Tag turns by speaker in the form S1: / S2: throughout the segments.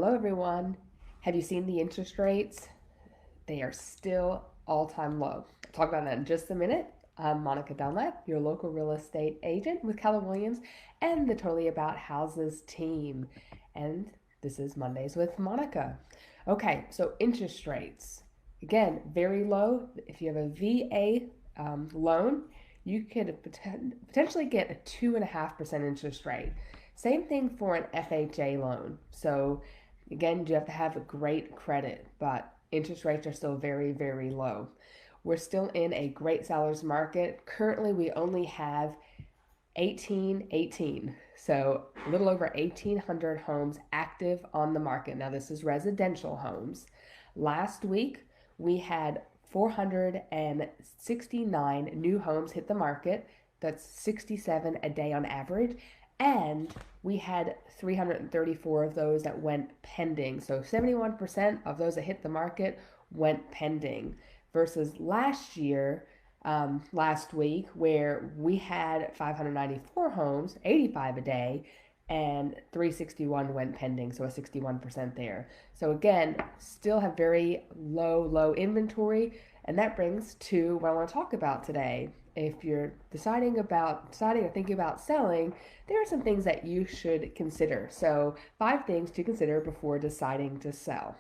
S1: Hello, everyone. Have you seen the interest rates? They are still all-time low. I'll talk about that in just a minute. I'm Monica Dunlap, your local real estate agent with Keller Williams and the Totally About Houses team. And this is Mondays with Monica. Okay, so interest rates. Again, very low. If you have a VA loan, you could potentially get a 2.5% interest rate. Same thing for an FHA loan. So again, you have to have a great credit, but interest rates are still very, very low. We're still in a great sellers market. Currently, we only have 1818, so a little over 1,800 homes active on the market. Now, this is residential homes. Last week, we had 469 new homes hit the market. That's 67 a day on average. And we had 334 of those that went pending. So 71% of those that hit the market went pending versus last week, where we had 594 homes, 85 a day, and 361 went pending, so a 61% there. So again, still have very low inventory, and that brings to what I want to talk about today. If you're deciding or thinking about selling, there are some things that you should consider. So 5 things to consider before deciding to sell.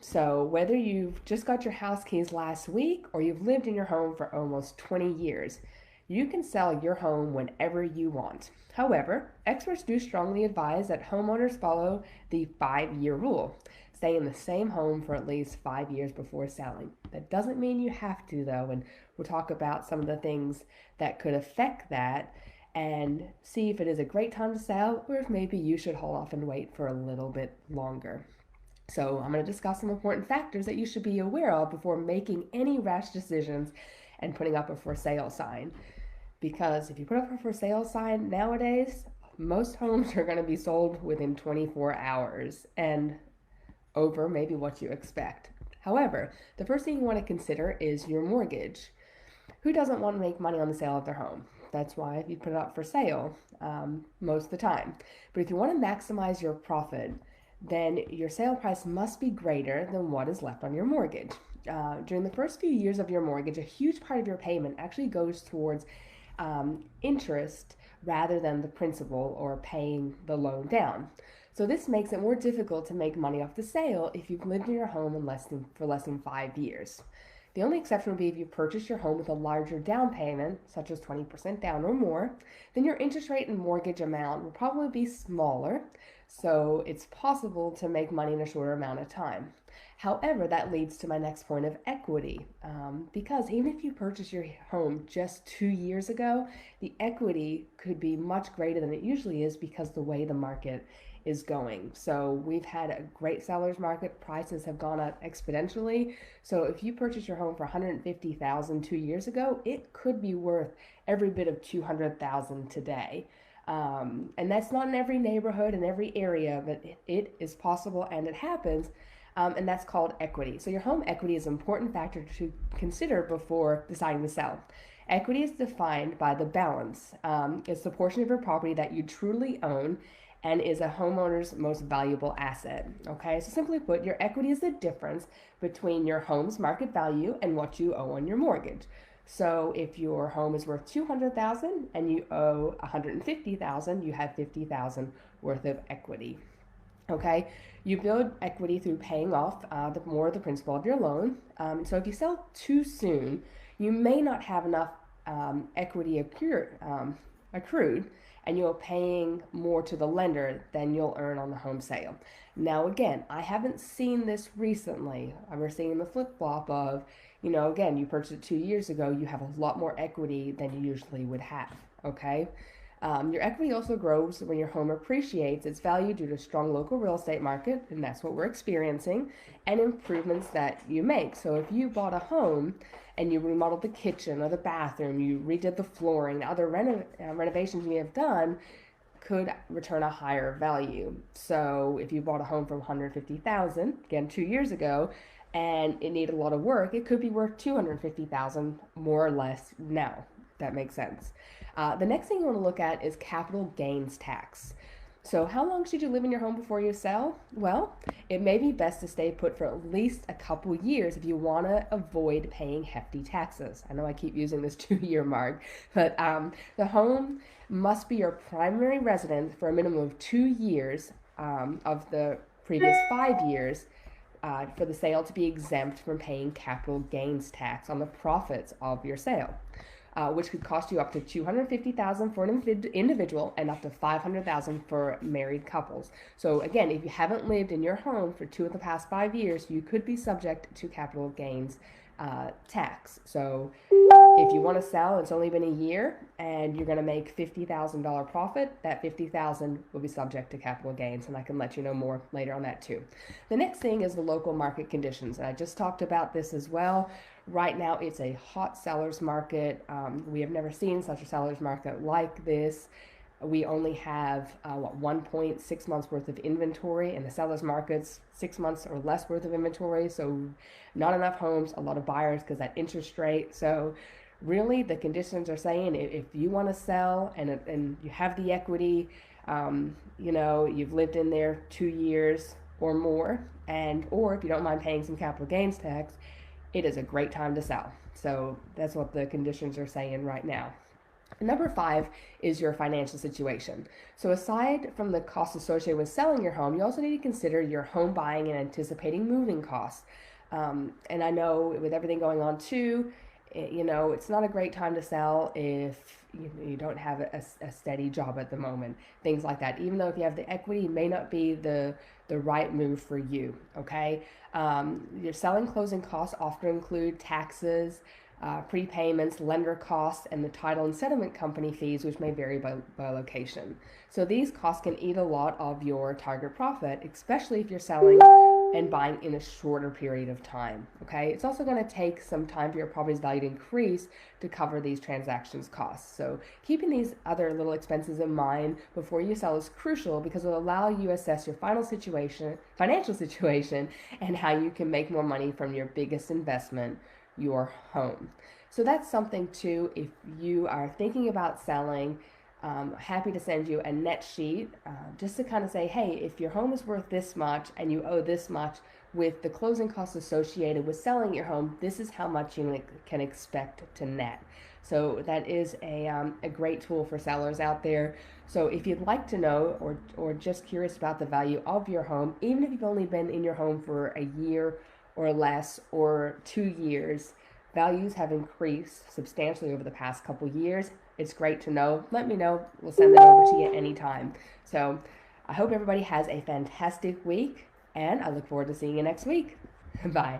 S1: So whether you've just got your house keys last week or you've lived in your home for almost 20 years, you can sell your home whenever you want. However, experts do strongly advise that homeowners follow the 5-year rule. Stay in the same home for at least 5 years before selling. That doesn't mean you have to, though, and we'll talk about some of the things that could affect that and see if it is a great time to sell or if maybe you should hold off and wait for a little bit longer. So I'm going to discuss some important factors that you should be aware of before making any rash decisions and putting up a for sale sign. Because if you put up a for sale sign nowadays, most homes are going to be sold within 24 hours and over maybe what you expect. However, the first thing you want to consider is your mortgage. Who doesn't want to make money on the sale of their home? That's why you put it up for sale most of the time. But if you want to maximize your profit, then your sale price must be greater than what is left on your mortgage. During the first few years of your mortgage, a huge part of your payment actually goes towards interest rather than the principal or paying the loan down. So this makes it more difficult to make money off the sale if you've lived in your home for less than 5 years. The only exception would be if you purchase your home with a larger down payment, such as 20% down or more, then your interest rate and mortgage amount will probably be smaller, so it's possible to make money in a shorter amount of time. However, that leads to my next point of equity, because even if you purchase your home just 2 years ago, the equity could be much greater than it usually is because the way the market is going. So we've had a great seller's market. Prices have gone up exponentially. So if you purchase your home for $150,000 2 years ago, it could be worth every bit of $200,000 today. And that's not in every neighborhood and every area, but it is possible and it happens. And that's called equity. So your home equity is an important factor to consider before deciding to sell. Equity is defined by the balance. It's the portion of your property that you truly own and is a homeowner's most valuable asset. Okay, so simply put, your equity is the difference between your home's market value and what you owe on your mortgage. So if your home is worth $200,000 and you owe $150,000, you have $50,000 worth of equity. Okay, you build equity through paying off more of the principal of your loan. So if you sell too soon, you may not have enough equity accrued, and you're paying more to the lender than you'll earn on the home sale. Now, again, I haven't seen this recently. We're seeing the flip-flop of, again, you purchased it 2 years ago, you have a lot more equity than you usually would have, okay? Your equity also grows when your home appreciates its value due to a strong local real estate market, and that's what we're experiencing, and improvements that you make. So if you bought a home and you remodeled the kitchen or the bathroom, you redid the flooring, other renovations you may have done could return a higher value. So if you bought a home for $150,000, again 2 years ago, and it needed a lot of work, it could be worth $250,000 more or less now. That makes sense. The next thing you want to look at is capital gains tax. So how long should you live in your home before you sell? Well, it may be best to stay put for at least a couple years if you want to avoid paying hefty taxes. I know I keep using this 2-year mark, but the home must be your primary residence for a minimum of 2 years of the previous 5 years for the sale to be exempt from paying capital gains tax on the profits of your sale. Which could cost you up to $250,000 for an individual and up to $500,000 for married couples. So again, if you haven't lived in your home for 2 of the past 5 years, you could be subject to capital gains tax. So if you want to sell, it's only been a year, and you're going to make $50,000 profit, that $50,000 will be subject to capital gains, and I can let you know more later on that too. The next thing is the local market conditions, and I just talked about this as well. Right now, it's a hot seller's market. We have never seen such a seller's market like this. We only have 1.6 months worth of inventory, and the seller's market's 6 months or less worth of inventory. So not enough homes, a lot of buyers because that interest rate. So really, the conditions are saying if you want to sell and you have the equity, you've lived in there 2 years or more, or if you don't mind paying some capital gains tax, it is a great time to sell. So that's what the conditions are saying right now. Number 5 is your financial situation. So aside from the costs associated with selling your home, you also need to consider your home buying and anticipating moving costs. And I know with everything going on too, it's not a great time to sell if you don't have a steady job at the moment. Things like that. Even though if you have the equity, it may not be the right move for you, okay? Your selling closing costs often include taxes, prepayments, lender costs, and the title and settlement company fees, which may vary by location. So these costs can eat a lot of your target profit, especially if you're selling and buying in a shorter period of time. Okay, it's also going to take some time for your property's value to increase to cover these transactions costs. So keeping these other little expenses in mind before you sell is crucial because it will allow you to assess your financial situation, and how you can make more money from your biggest investment, your home. So that's something too. If you are thinking about selling, happy to send you a net sheet just to kind of say, hey, if your home is worth this much and you owe this much with the closing costs associated with selling your home, this is how much you can expect to net. So that is a great tool for sellers out there. So if you'd like to know or just curious about the value of your home, even if you've only been in your home for a year or less or 2 years, values have increased substantially over the past couple years. It's great to know. Let me know. We'll send it over to you anytime. So I hope everybody has a fantastic week, and I look forward to seeing you next week. Bye.